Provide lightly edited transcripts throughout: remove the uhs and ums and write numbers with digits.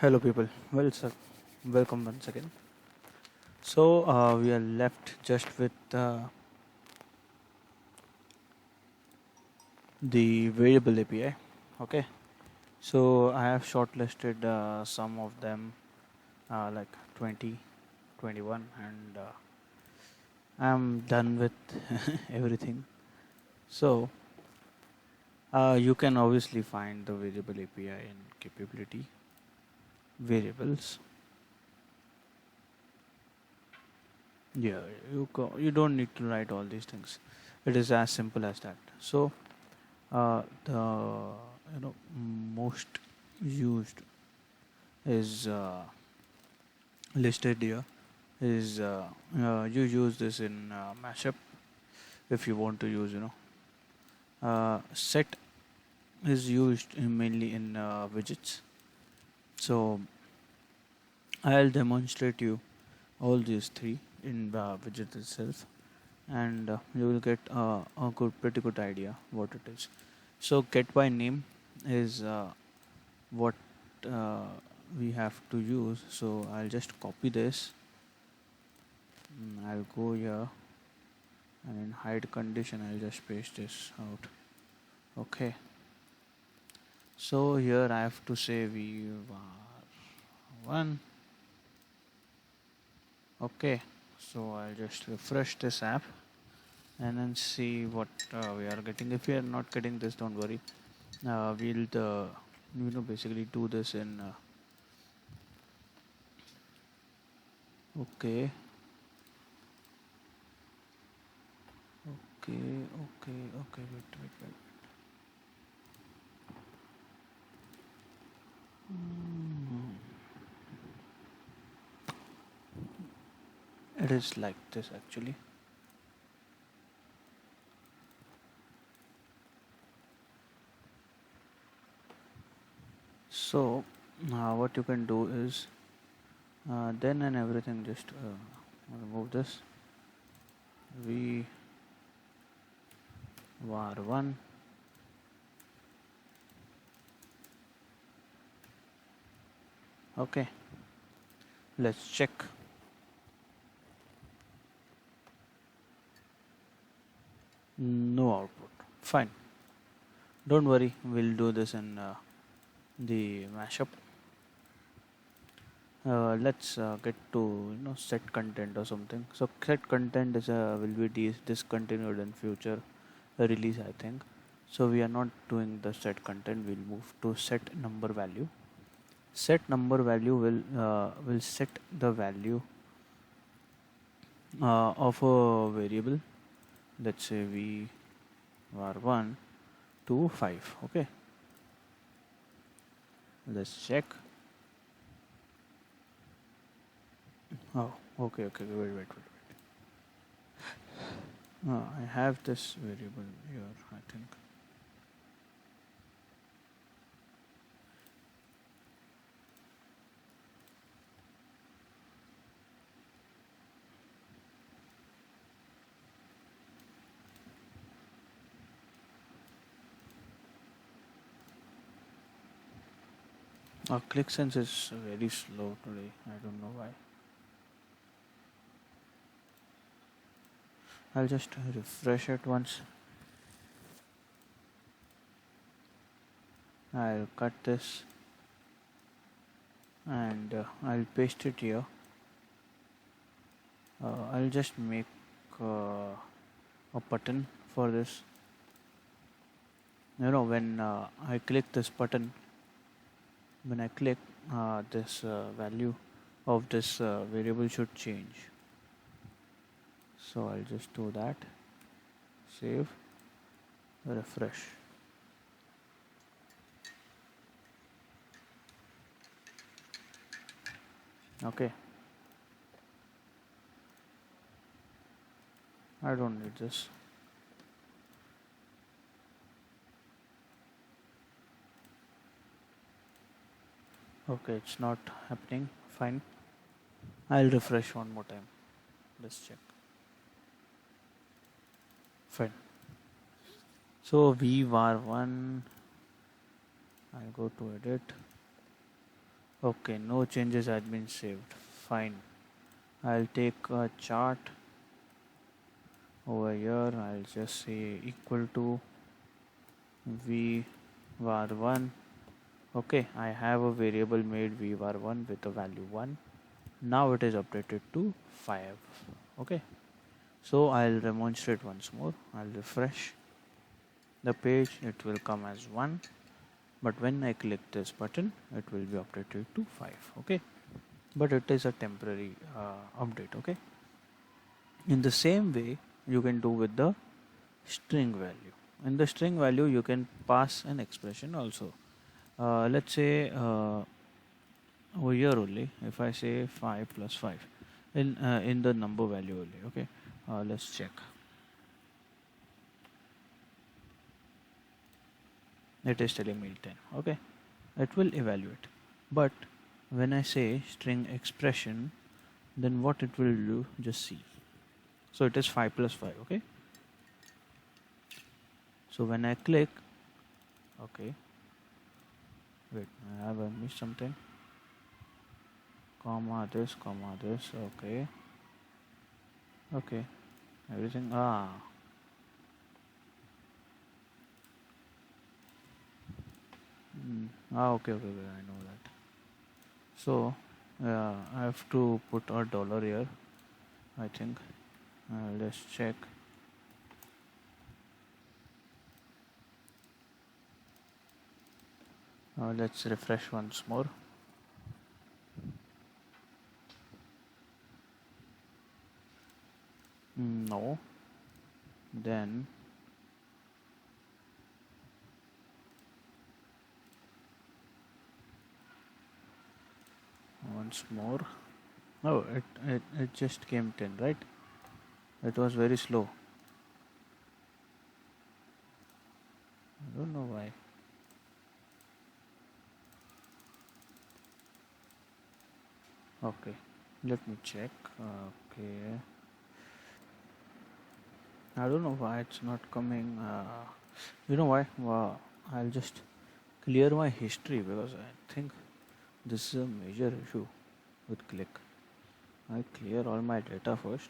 Hello, people. Well, sir, welcome once again. So we are left just with the variable API. Okay. So I have shortlisted some of them, like 20, 21, and I'm done with everything. So you can obviously find the variable API in capability variables. Yeah, you don't need to write all these things. It is as simple as that. The most used is listed here is you use this in mashup if you want to use set is used mainly in widgets. So I'll demonstrate you all these three in the widget itself, and you will get a pretty good idea what it is. So get by name is what uh, we have to use. So I'll just copy this. I'll go here, and in hide condition I'll just paste this out. Okay. So here I have to say we one. Okay. So I'll just refresh this app and then see what we are getting. If we are not getting this, don't worry. We'll basically do this in okay. Okay. Wait. Mm. It is like this actually. So what you can do is then and everything just remove this. We var one. Okay, let's check. No output. Fine. Don't worry. We'll do this in the mashup. Let's get to set content or something. So set content is will be discontinued in future release, I think. So we are not doing the set content. We'll move to set number value. Set number value will set the value of a variable. Let's say we var 1 to 5. Okay, let's check. Oh, okay. Wait. I have this variable here, I think. Qlik sense is very slow today. I don't know why. I'll just refresh it once. I'll cut this and I'll paste it here. I'll just make a button for this. When I click this button, when I click this value of this variable should change. So I'll just do that. Save. Refresh. Okay. I don't need this. Okay, it's not happening. Fine. I'll refresh one more time. Let's check. Fine. So v var1. I'll go to edit. Okay, no changes had been saved. Fine. I'll take a chart over here. I'll just say equal to v var1. Okay, I have a variable made v var1 with a value 1. Now it is updated to 5. Okay, so I'll demonstrate once more. I'll refresh the page. It will come as 1, but when I click this button it will be updated to 5. Okay, but it is a temporary update. Okay, in the same way you can do with the string value. In the string value you can pass an expression also. Let's say over here only, if I say 5 plus 5 in the number value only. Okay, let's check. It is telling me 10. Okay, it will evaluate, but when I say string expression, then what it will do, just see. So it is 5 plus 5. Okay, so when I click, okay, wait, I have missed something, comma this, okay, okay, everything, okay, okay, okay, I know that. So I have to put a dollar here, I think. Let's check. Let's refresh once more. No. Then once more. Oh, it just came 10, right? It was very slow. I don't know why. Okay, let me check. Okay, I don't know why it's not coming. You know why? I'll just clear my history because I think this is a major issue with Qlik. I clear all my data first.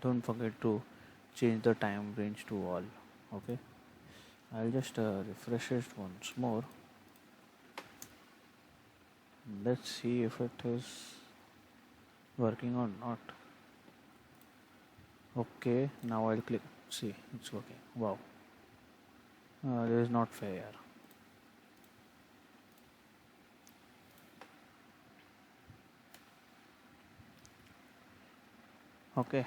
Don't forget to change the time range to all. Okay, I'll just refresh it once more. Let's see if it is working or not. Okay, now I'll click. See, it's working. Wow, this is not fair. Okay,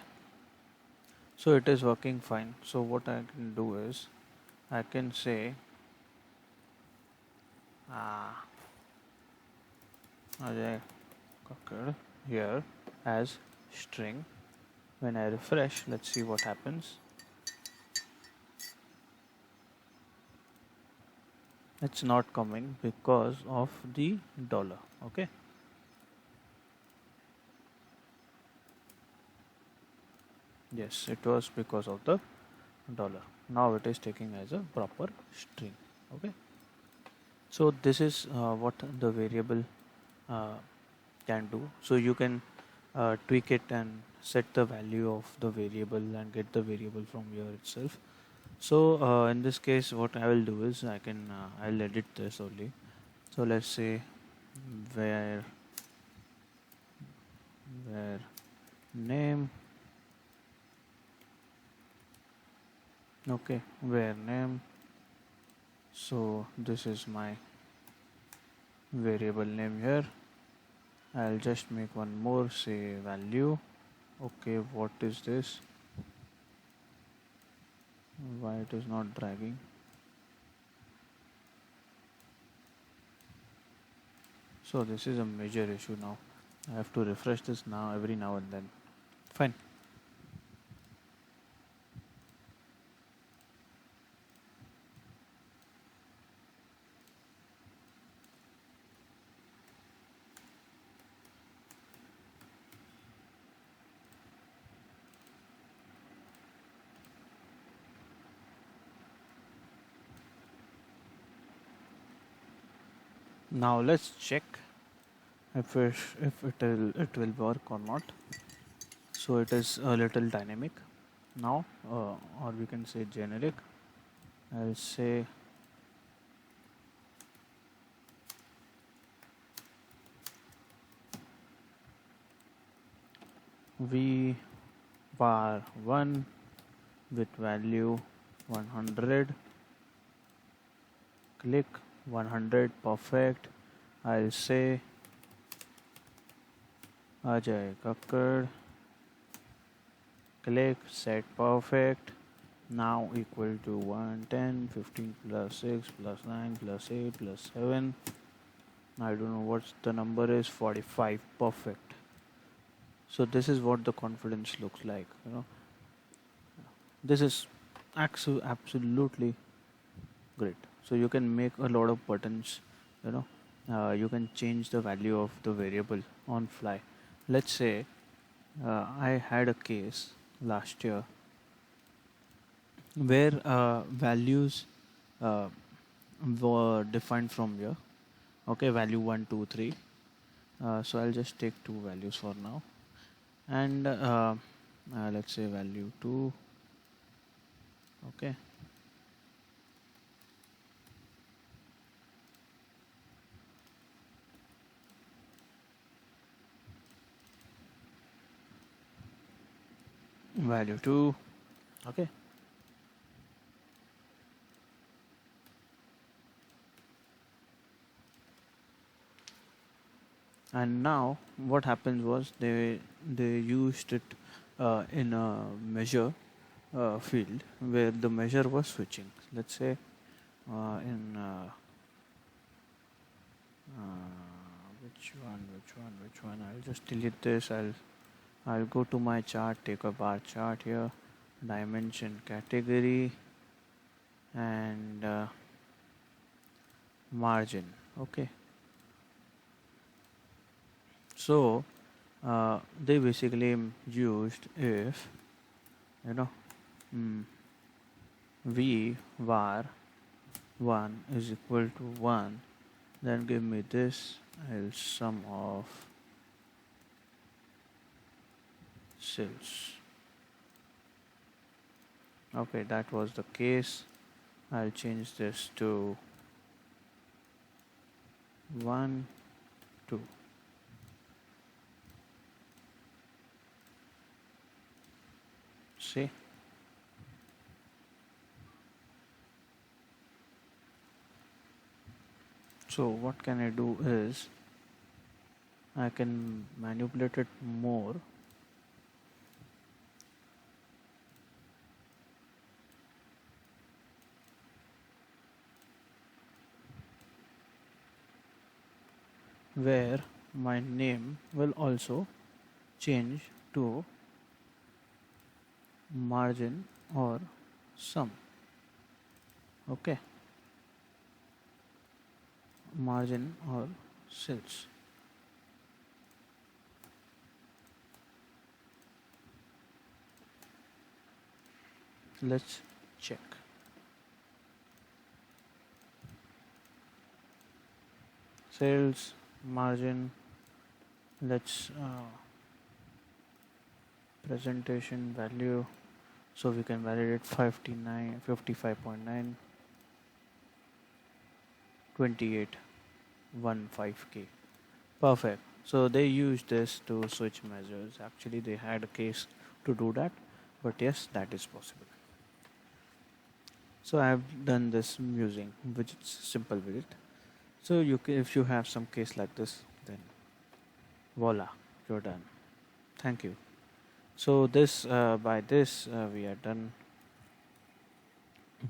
so it is working fine. So what I can do is I can say Ajay Kakkad here as string. When I refresh, let's see what happens. It's not coming because of the dollar. Okay, yes, it was because of the dollar. Now it is taking as a proper string. Okay, so this is what the variable uh, can do. So you can tweak it and set the value of the variable and get the variable from here itself. So in this case what I will do is I'll edit this only. So let's say where where name, okay, where name. So this is my variable name here. I'll just make one more, say value. Okay, what is this? Why it is not dragging? So this is a major issue now. I have to refresh this now every now and then. Fine. Now let's check if it will work or not. So it is a little dynamic now, or we can say generic. I'll say v var 1 with value 100. Click 100, perfect. I'll say Ajay Kakkad. Click set, perfect. Now equal to 110, 15 plus 6 plus 9 plus 8 plus 7. I don't know what the number is, 45, perfect. So this is what the confidence looks like, This is absolutely great. So you can make a lot of buttons, you know. You can change the value of the variable on fly. Let's say I had a case last year where values uh, were defined from here. Okay, value 1, 2, 3. So I'll just take two values for now, and let's say value 2. Okay. Value 2. Okay. And now what happened was they used it in a measure field where the measure was switching. Let's say in which one I'll just delete this. I'll go to my chart, take a bar chart here, dimension category, and margin. Okay. So they basically used if you know mm, v var 1 is equal to 1, then give me this. I'll sum of cells. Okay, that was the case. I'll change this to 1, 2. See? So what can I do is I can manipulate it more. Where my name will also change to margin or sum. Okay, margin or cells. Let's check. Sales, margin. Let's presentation value. So we can validate 59, 55.9, 28.15K. Perfect. So they used this to switch measures. Actually, they had a case to do that, but yes, that is possible. So I have done this using widgets, simple widget. So if you have some case like this, then voila, you're done. Thank you. So by this we are done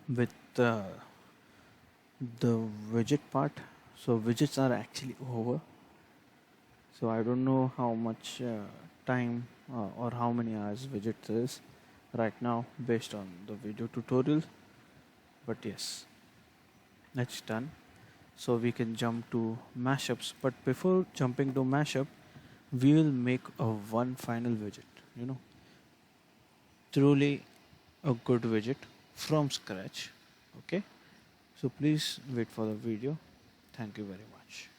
with the widget part. So widgets are actually over. So I don't know how much time or how many hours widget is right now based on the video tutorial. But yes, that's done. So we can jump to mashups. But before jumping to mashup, we will make a one final widget. Truly a good widget from scratch. Okay. So please wait for the video. Thank you very much.